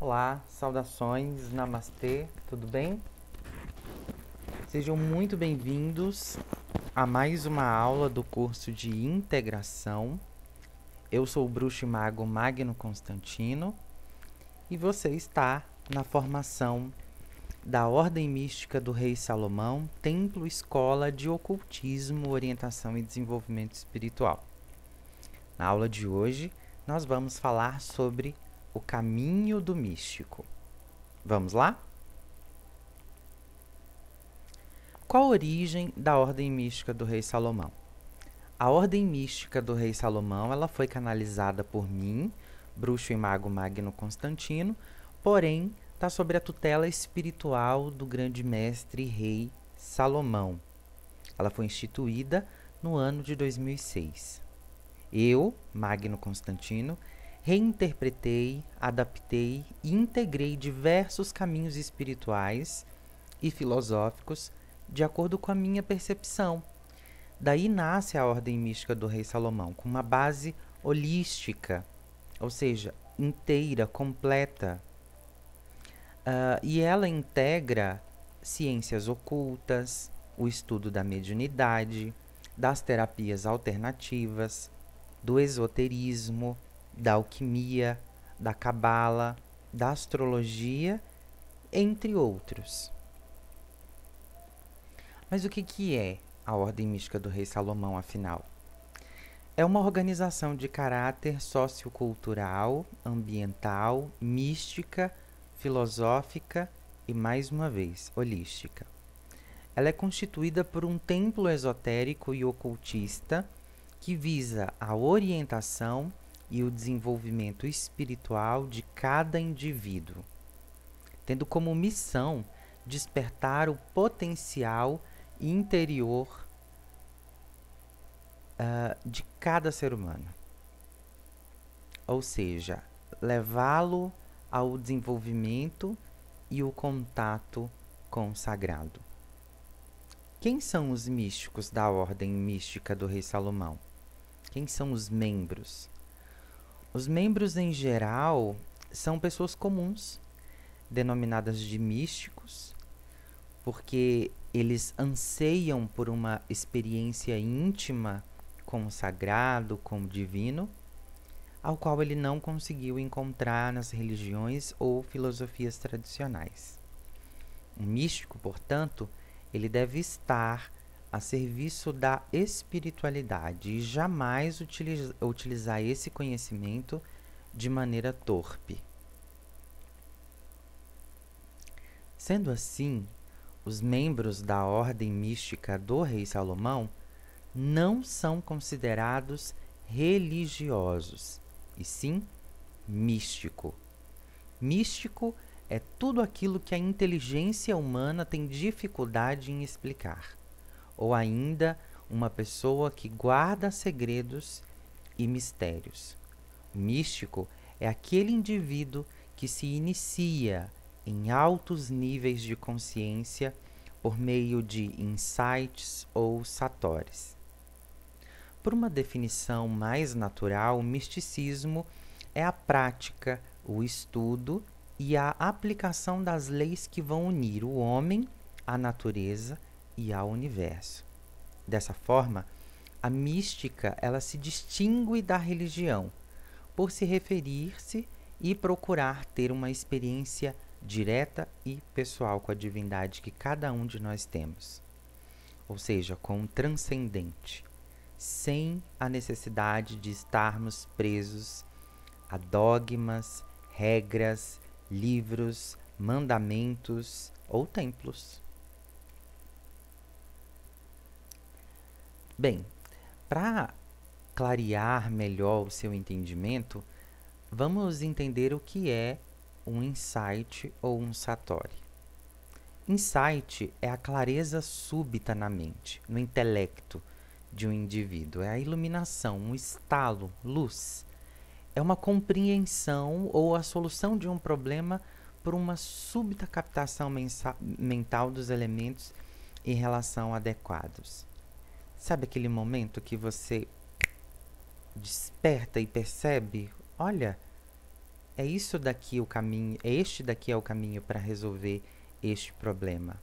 Olá, saudações, namastê, tudo bem? Sejam muito bem-vindos a mais uma aula do curso de integração. Eu sou o bruxo e mago Magno Constantino e você está na formação da Ordem Mística do Rei Salomão, Templo Escola de Ocultismo, Orientação e Desenvolvimento Espiritual. Na aula de hoje, nós vamos falar sobre o caminho do místico. Vamos lá? Qual a origem da Ordem Mística do Rei Salomão? A Ordem Mística do Rei Salomão ela foi canalizada por mim, bruxo e mago Magno Constantino, porém está sob a tutela espiritual do grande mestre rei Salomão. Ela foi instituída no ano de 2006. Eu, Magno Constantino, reinterpretei, adaptei e integrei diversos caminhos espirituais e filosóficos de acordo com a minha percepção. Daí nasce a Ordem Mística do Rei Salomão, com uma base holística, ou seja, inteira, completa. E ela integra ciências ocultas, o estudo da mediunidade, das terapias alternativas, do esoterismo, da alquimia, da cabala, da astrologia, entre outros. Mas o que é a Ordem Mística do Rei Salomão, afinal? É uma organização de caráter sociocultural, ambiental, mística, filosófica e, mais uma vez, holística. Ela é constituída por um templo esotérico e ocultista que visa a orientação e o desenvolvimento espiritual de cada indivíduo, tendo como missão despertar o potencial interior de cada ser humano. Ou seja, levá-lo ao desenvolvimento e o contato com o sagrado. Quem são os místicos da Ordem Mística do Rei Salomão? Quem são os membros? Os membros, em geral, são pessoas comuns, denominadas de místicos, porque eles anseiam por uma experiência íntima com o sagrado, com o divino, ao qual ele não conseguiu encontrar nas religiões ou filosofias tradicionais. Um místico, portanto, ele deve estar a serviço da espiritualidade e jamais utilizar esse conhecimento de maneira torpe. Sendo assim, os membros da Ordem Mística do Rei Salomão não são considerados religiosos, e sim místico. Místico é tudo aquilo que a inteligência humana tem dificuldade em explicar, ou ainda uma pessoa que guarda segredos e mistérios. O místico é aquele indivíduo que se inicia em altos níveis de consciência por meio de insights ou satóris. Por uma definição mais natural, o misticismo é a prática, o estudo e a aplicação das leis que vão unir o homem, a natureza e ao universo. Dessa forma, a mística ela se distingue da religião por se referir-se e procurar ter uma experiência direta e pessoal com a divindade que cada um de nós temos, ou seja, com o transcendente, sem a necessidade de estarmos presos a dogmas, regras, livros, mandamentos ou templos. Bem, para clarear melhor o seu entendimento, vamos entender o que é um insight ou um satori. Insight é a clareza súbita na mente, no intelecto de um indivíduo. É a iluminação, um estalo, luz. É uma compreensão ou a solução de um problema por uma súbita captação mental dos elementos em relação adequados. Sabe aquele momento que você desperta e percebe, olha, É isso daqui o caminho, este daqui é o caminho para resolver este problema.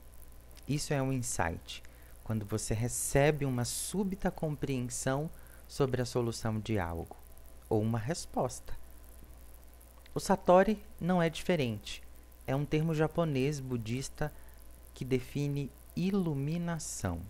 Isso é um insight, quando você recebe uma súbita compreensão sobre a solução de algo, ou uma resposta. O Satori não é diferente. É um termo japonês budista que define iluminação.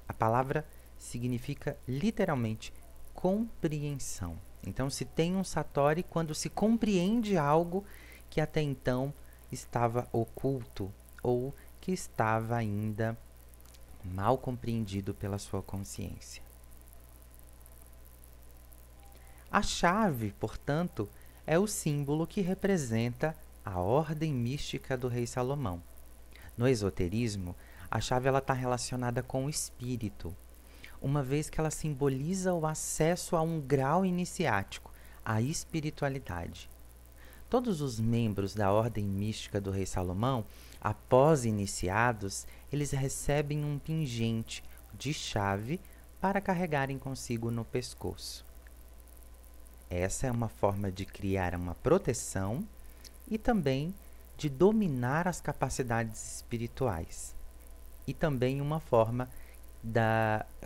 A palavra significa literalmente compreensão. Então, se tem um Satori quando se compreende algo que até então estava oculto ou que estava ainda mal compreendido pela sua consciência. A chave, portanto, é o símbolo que representa a ordem mística do rei Salomão. No esoterismo, a chave está relacionada com o espírito, uma vez que ela simboliza o acesso a um grau iniciático, a espiritualidade. Todos os membros da ordem mística do rei Salomão, após iniciados, eles recebem um pingente de chave para carregarem consigo no pescoço. Essa é uma forma de criar uma proteção e também de dominar as capacidades espirituais. E também uma forma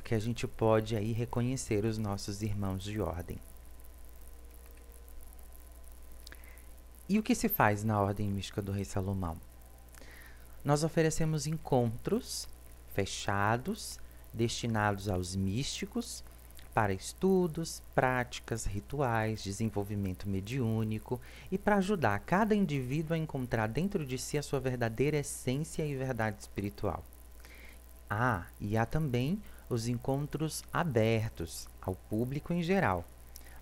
que a gente pode aí reconhecer os nossos irmãos de ordem. E o que se faz na ordem mística do rei Salomão? Nós oferecemos encontros fechados, destinados aos místicos, para estudos, práticas, rituais, desenvolvimento mediúnico e para ajudar cada indivíduo a encontrar dentro de si a sua verdadeira essência e verdade espiritual. E há também os encontros abertos ao público em geral,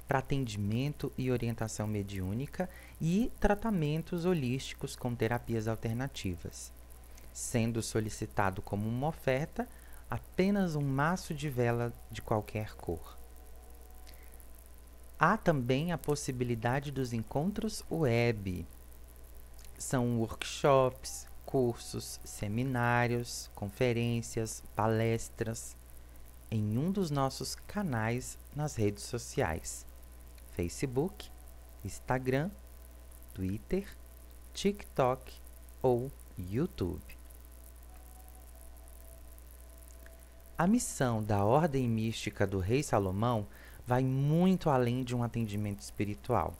para atendimento e orientação mediúnica e tratamentos holísticos com terapias alternativas, sendo solicitado como uma oferta apenas um maço de vela de qualquer cor. Há também a possibilidade dos encontros web. São workshops, cursos, seminários, conferências, palestras em um dos nossos canais nas redes sociais: Facebook, Instagram, Twitter, TikTok ou YouTube. A missão da ordem mística do rei Salomão vai muito além de um atendimento espiritual,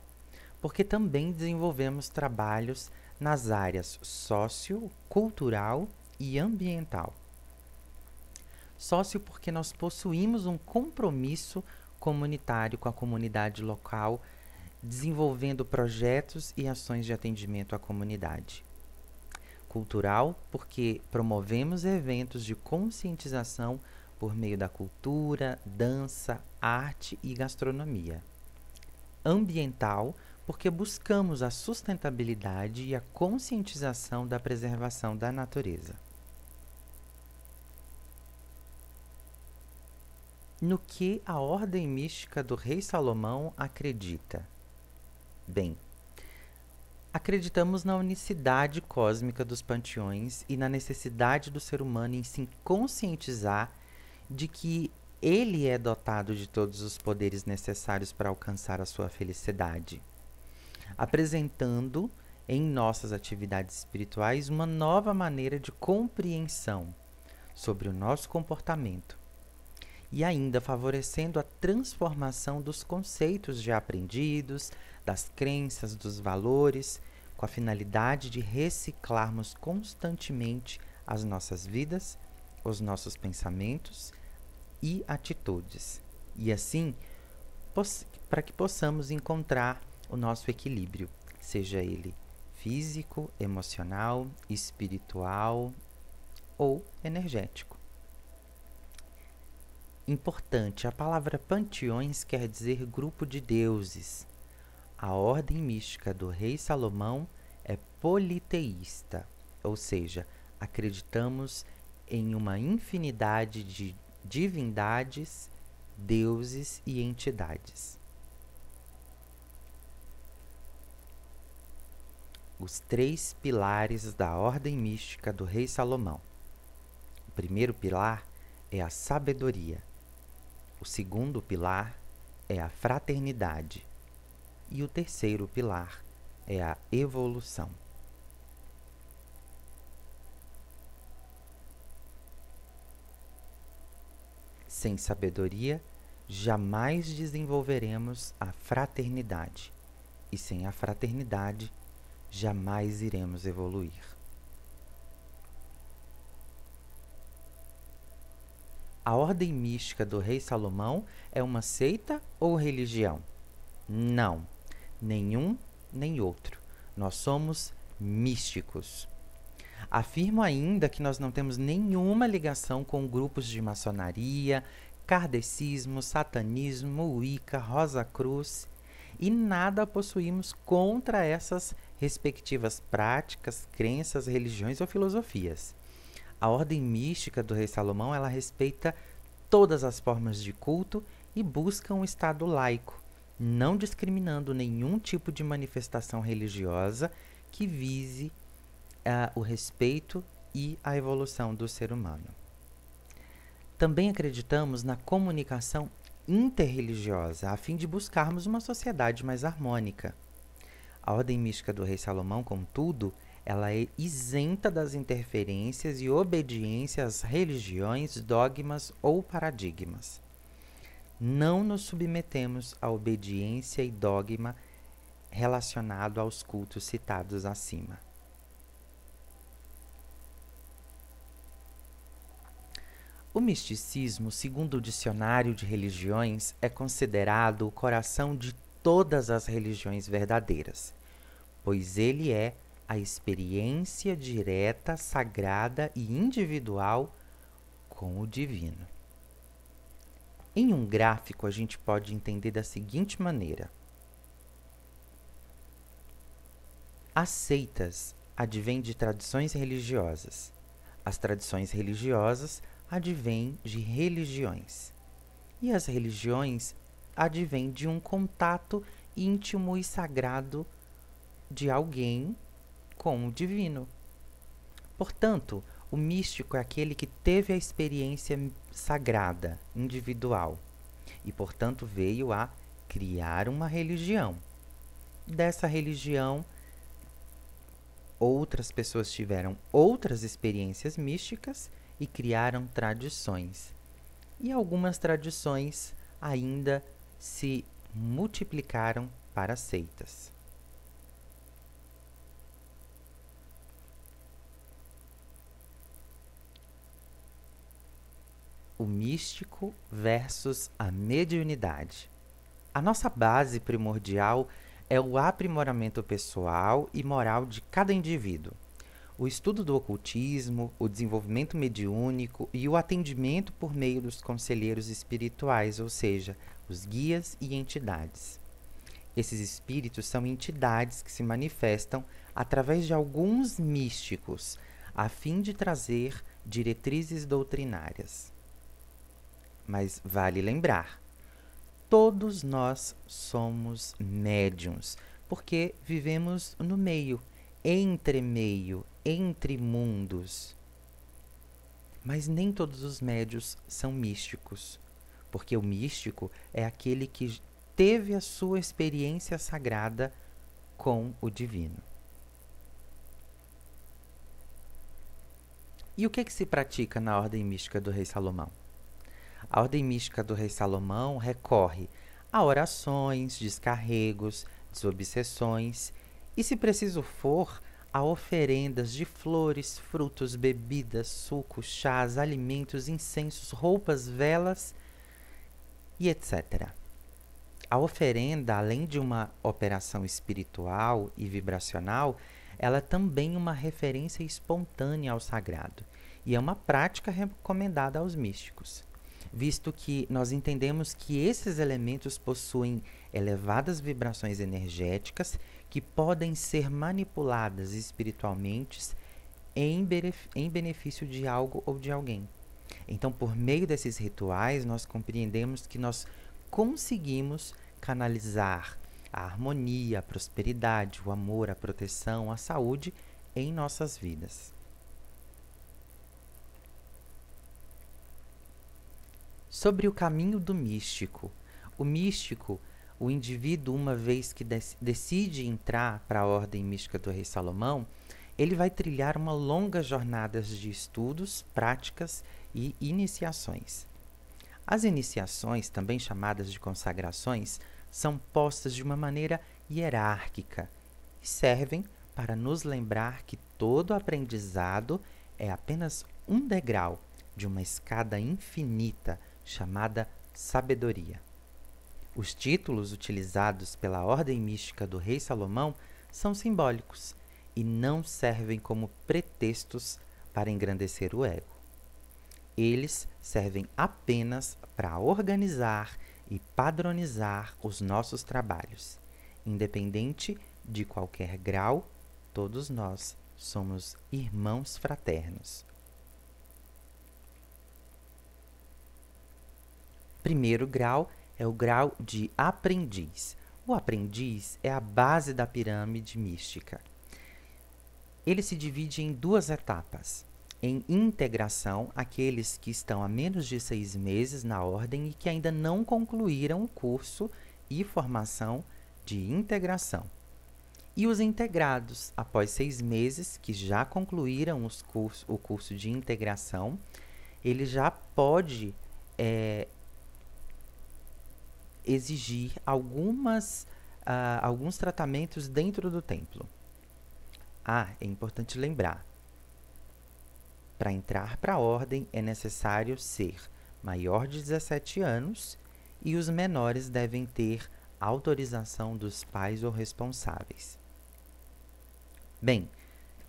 porque também desenvolvemos trabalhos nas áreas sócio, cultural e ambiental. Sócio porque nós possuímos um compromisso comunitário com a comunidade local, desenvolvendo projetos e ações de atendimento à comunidade. Cultural porque promovemos eventos de conscientização por meio da cultura, dança, arte e gastronomia. Ambiental porque buscamos a sustentabilidade e a conscientização da preservação da natureza. No que a ordem mística do rei Salomão acredita? Bem, acreditamos na unicidade cósmica dos panteões e na necessidade do ser humano em se conscientizar de que ele é dotado de todos os poderes necessários para alcançar a sua felicidade, apresentando em nossas atividades espirituais uma nova maneira de compreensão sobre o nosso comportamento e ainda favorecendo a transformação dos conceitos já aprendidos, das crenças, dos valores, com a finalidade de reciclarmos constantemente as nossas vidas, os nossos pensamentos e atitudes, e assim para que possamos encontrar o nosso equilíbrio, seja ele físico, emocional, espiritual ou energético. Importante, a palavra panteões quer dizer grupo de deuses. A ordem mística do rei Salomão é politeísta, ou seja, acreditamos em uma infinidade de divindades, deuses e entidades. Os 3 pilares da ordem mística do rei Salomão. O primeiro pilar é a sabedoria. O segundo pilar é a fraternidade. E o terceiro pilar é a evolução. Sem sabedoria, jamais desenvolveremos a fraternidade, e sem a fraternidade, jamais iremos evoluir. A ordem mística do rei Salomão é uma seita ou religião? Não, nenhum nem outro. Nós somos místicos. Afirmo ainda que nós não temos nenhuma ligação com grupos de maçonaria, kardecismo, satanismo, Wicca, Rosa Cruz e nada possuímos contra essas respectivas práticas, crenças, religiões ou filosofias. A ordem mística do rei Salomão, ela respeita todas as formas de culto e busca um estado laico, não discriminando nenhum tipo de manifestação religiosa que vise o respeito e a evolução do ser humano. Também acreditamos na comunicação interreligiosa, a fim de buscarmos uma sociedade mais harmônica. A ordem mística do rei Salomão, contudo, ela é isenta das interferências e obediência às religiões, dogmas ou paradigmas. Não nos submetemos à obediência e dogma relacionado aos cultos citados acima. O misticismo, segundo o Dicionário de Religiões, é considerado o coração de todas as religiões verdadeiras, pois ele é a experiência direta, sagrada e individual com o divino. Em um gráfico, a gente pode entender da seguinte maneira: as seitas advêm de tradições religiosas. As tradições religiosas advêm de religiões. E as religiões advêm de um contato íntimo e sagrado de alguém com o divino. Portanto, o místico é aquele que teve a experiência sagrada, individual, e, portanto, veio a criar uma religião. Dessa religião, outras pessoas tiveram outras experiências místicas e criaram tradições. E algumas tradições ainda se multiplicaram para seitas. O místico versus a mediunidade. A nossa base primordial é o aprimoramento pessoal e moral de cada indivíduo. O estudo do ocultismo, o desenvolvimento mediúnico e o atendimento por meio dos conselheiros espirituais, ou seja, os guias e entidades. Esses espíritos são entidades que se manifestam através de alguns místicos, a fim de trazer diretrizes doutrinárias. Mas vale lembrar, todos nós somos médiuns, porque vivemos no meio, entre mundos. Mas nem todos os médiuns são místicos, porque o místico é aquele que teve a sua experiência sagrada com o divino. E o que se pratica na ordem mística do rei Salomão? A ordem mística do rei Salomão recorre a orações, descarregos, desobsessões e, se preciso for, a oferendas de flores, frutos, bebidas, sucos, chás, alimentos, incensos, roupas, velas e etc. A oferenda, além de uma operação espiritual e vibracional, ela é também uma referência espontânea ao sagrado e é uma prática recomendada aos místicos, visto que nós entendemos que esses elementos possuem elevadas vibrações energéticas que podem ser manipuladas espiritualmente em benefício de algo ou de alguém. Então, por meio desses rituais, nós compreendemos que nós conseguimos canalizar a harmonia, a prosperidade, o amor, a proteção, a saúde em nossas vidas. Sobre o caminho do místico. O místico, o indivíduo, uma vez que decide entrar para a Ordem Mística do Rei Salomão, ele vai trilhar uma longa jornada de estudos, práticas e iniciações. As iniciações, também chamadas de consagrações, são postas de uma maneira hierárquica e servem para nos lembrar que todo aprendizado é apenas um degrau de uma escada infinita chamada sabedoria. Os títulos utilizados pela Ordem Mística do Rei Salomão são simbólicos e não servem como pretextos para engrandecer o ego. Eles servem apenas para organizar e padronizar os nossos trabalhos. Independente de qualquer grau, todos nós somos irmãos fraternos. Primeiro grau é o grau de aprendiz. O aprendiz é a base da pirâmide mística. Ele se divide em duas etapas. Em integração, aqueles que estão há menos de 6 meses na ordem e que ainda não concluíram o curso e formação de integração. E os integrados, após 6 meses, que já concluíram o curso de integração, ele já pode exigir alguns tratamentos dentro do templo. É importante lembrar, para entrar para a ordem é necessário ser maior de 17 anos e os menores devem ter autorização dos pais ou responsáveis. Bem,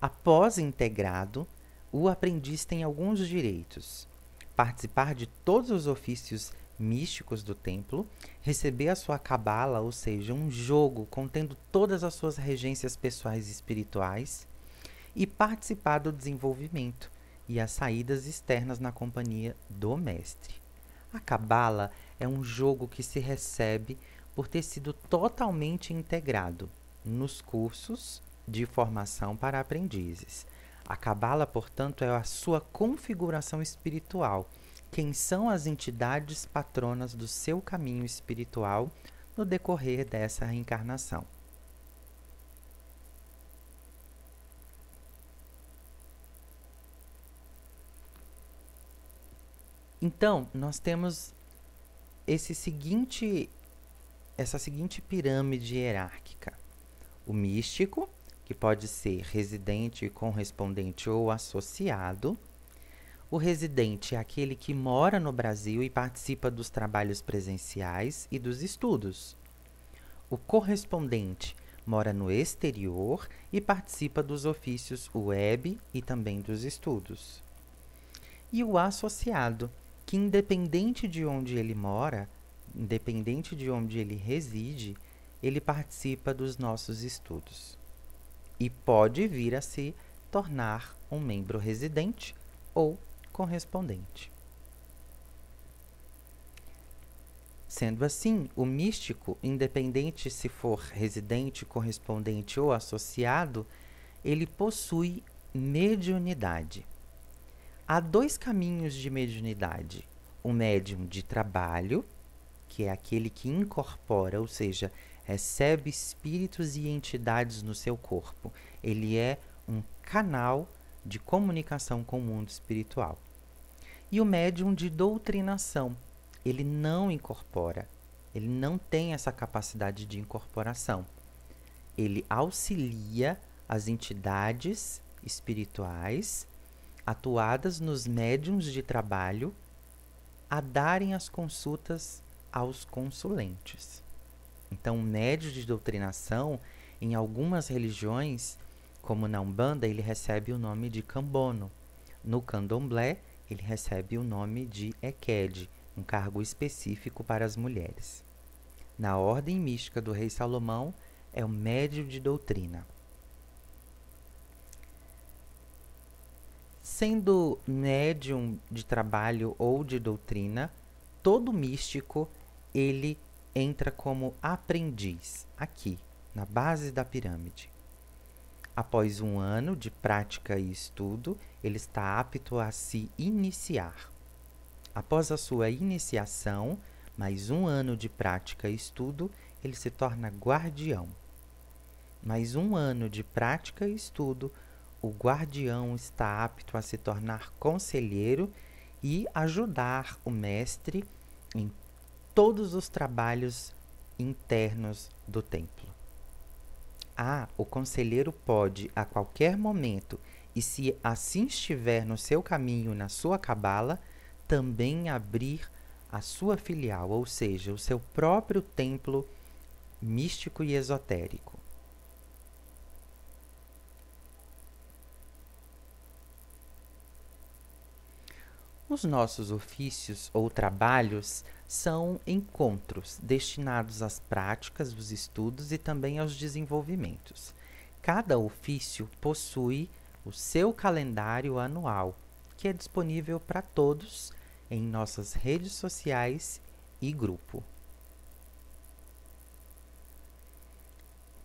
após integrado, o aprendiz tem alguns direitos: participar de todos os ofícios místicos do templo, receber a sua cabala, ou seja, um jogo contendo todas as suas regências pessoais e espirituais, e participar do desenvolvimento e as saídas externas na companhia do mestre. A cabala é um jogo que se recebe por ter sido totalmente integrado nos cursos de formação para aprendizes. A cabala, portanto, é a sua configuração espiritual. Quem são as entidades patronas do seu caminho espiritual no decorrer dessa reencarnação. Então, nós temos essa seguinte pirâmide hierárquica. O místico, que pode ser residente, correspondente ou associado. O residente é aquele que mora no Brasil e participa dos trabalhos presenciais e dos estudos. O correspondente mora no exterior e participa dos ofícios web e também dos estudos. E o associado, que independente de onde ele mora, independente de onde ele reside, ele participa dos nossos estudos. E pode vir a se tornar um membro residente ou correspondente. Sendo assim, o místico, independente se for residente, correspondente ou associado, ele possui mediunidade. Há 2 caminhos de mediunidade: o médium de trabalho, que é aquele que incorpora, ou seja, recebe espíritos e entidades no seu corpo. Ele é um canal de comunicação com o mundo espiritual. E o médium de doutrinação, ele não incorpora, ele não tem essa capacidade de incorporação. Ele auxilia as entidades espirituais atuadas nos médiuns de trabalho a darem as consultas aos consulentes. Então, o médium de doutrinação, em algumas religiões, como na Umbanda, ele recebe o nome de Cambono. No Candomblé, ele recebe o nome de Ekede, um cargo específico para as mulheres. Na Ordem Mística do Rei Salomão, é o médium de doutrina. Sendo médium de trabalho ou de doutrina, todo místico, ele entra como aprendiz, aqui, na base da pirâmide. Após 1 ano de prática e estudo, ele está apto a se iniciar. Após a sua iniciação, mais 1 ano de prática e estudo, ele se torna guardião. Mais um ano de prática e estudo, o guardião está apto a se tornar conselheiro e ajudar o mestre em todos os trabalhos internos do templo. O conselheiro pode, a qualquer momento, e se assim estiver no seu caminho, na sua cabala, também abrir a sua filial, ou seja, o seu próprio templo místico e esotérico. Os nossos ofícios ou trabalhos são encontros destinados às práticas, os estudos e também aos desenvolvimentos. Cada ofício possui o seu calendário anual, que é disponível para todos em nossas redes sociais e grupo.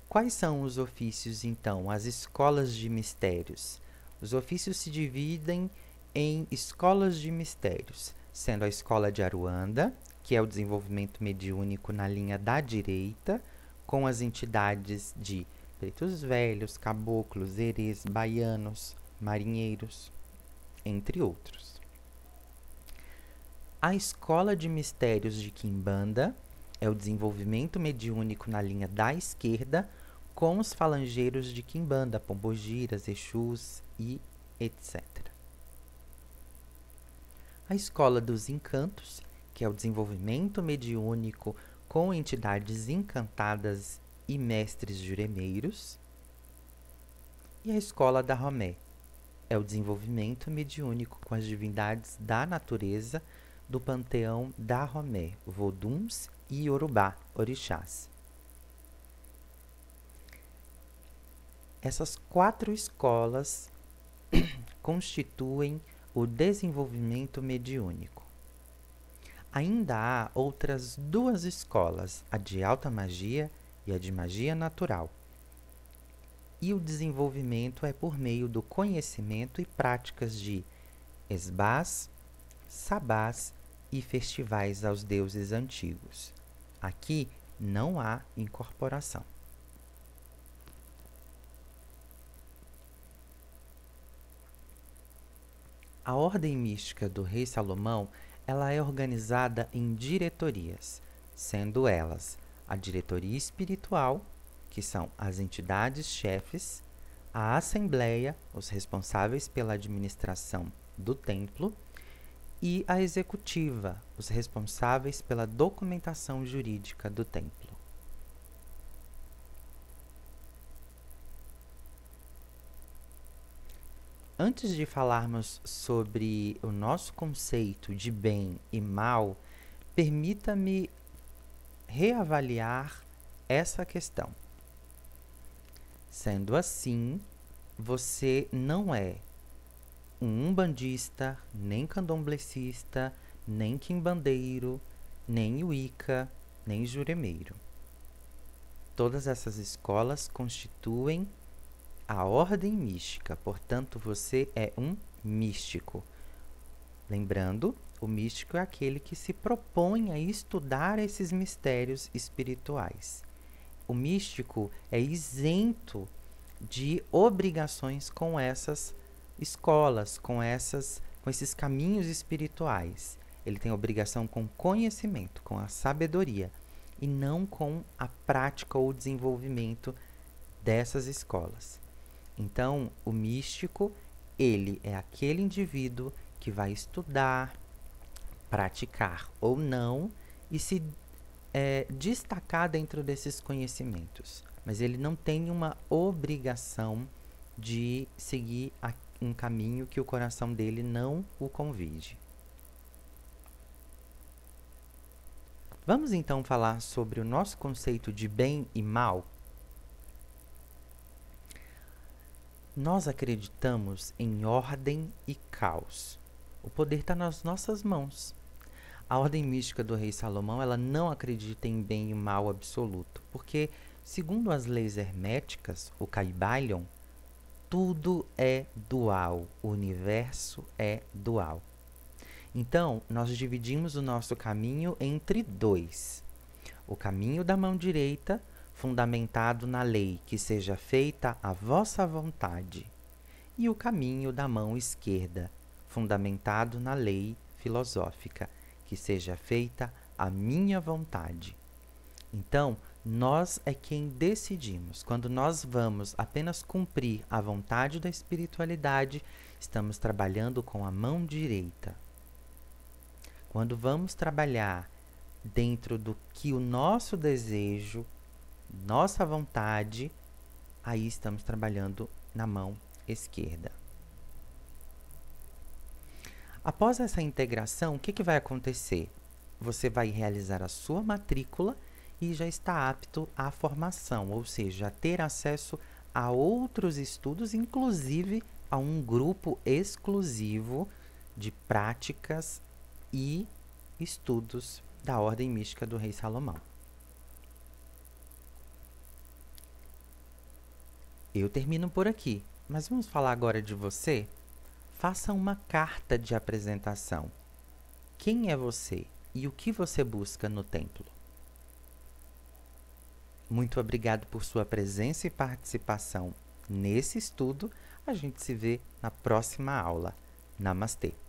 Quais são os ofícios, então? As escolas de mistérios. Os ofícios se dividem em escolas de mistérios, sendo a escola de Aruanda, que é o desenvolvimento mediúnico na linha da direita, com as entidades de pretos velhos, caboclos, erês, baianos, marinheiros, entre outros. A escola de mistérios de Quimbanda é o desenvolvimento mediúnico na linha da esquerda, com os falangeiros de Quimbanda, pombogiras, exus e etc. A escola dos encantos, que é o desenvolvimento mediúnico com entidades encantadas e mestres juremeiros. E a escola da Romé, é o desenvolvimento mediúnico com as divindades da natureza do panteão da Romé, Voduns e Yorubá, orixás. Essas 4 escolas constituem o desenvolvimento mediúnico. Ainda há outras 2 escolas, a de alta magia e a de magia natural. E o desenvolvimento é por meio do conhecimento e práticas de esbás, sabás e festivais aos deuses antigos. Aqui não há incorporação. A ordem mística do Rei Salomão, ela é organizada em diretorias, sendo elas a diretoria espiritual, que são as entidades chefes, a assembleia, os responsáveis pela administração do templo, e a executiva, os responsáveis pela documentação jurídica do templo. Antes de falarmos sobre o nosso conceito de bem e mal, permita-me reavaliar essa questão. Sendo assim, você não é um umbandista, nem candomblecista, nem quimbandeiro, nem wicca, nem juremeiro. Todas essas escolas constituem a ordem mística, portanto, você é um místico. Lembrando, o místico é aquele que se propõe a estudar esses mistérios espirituais. O místico é isento de obrigações com essas escolas, com esses caminhos espirituais. Ele tem obrigação com conhecimento, com a sabedoria, e não com a prática ou desenvolvimento dessas escolas. Então, o místico, ele é aquele indivíduo que vai estudar, praticar ou não e se destacar dentro desses conhecimentos. Mas ele não tem uma obrigação de seguir um caminho que o coração dele não o convide. Vamos então falar sobre o nosso conceito de bem e mal? Nós acreditamos em ordem e caos. O poder está nas nossas mãos. A ordem mística do Rei Salomão, ela não acredita em bem e mal absoluto, porque, segundo as leis herméticas, o Kybalion, tudo é dual, o universo é dual. Então, nós dividimos o nosso caminho entre 2. o caminho da mão direita, fundamentado na lei, que seja feita a vossa vontade, e o caminho da mão esquerda, fundamentado na lei filosófica, que seja feita a minha vontade. Então, nós é quem decidimos. Quando nós vamos apenas cumprir a vontade da espiritualidade, estamos trabalhando com a mão direita. Quando vamos trabalhar dentro do que o nosso desejo, nossa vontade, aí estamos trabalhando na mão esquerda. Após essa integração, o que vai acontecer? Você vai realizar a sua matrícula e já está apto à formação, ou seja, a ter acesso a outros estudos, inclusive a um grupo exclusivo de práticas e estudos da Ordem Mística do Rei Salomão. Eu termino por aqui, mas vamos falar agora de você? Faça uma carta de apresentação. Quem é você e o que você busca no templo? Muito obrigado por sua presença e participação nesse estudo. A gente se vê na próxima aula. Namastê!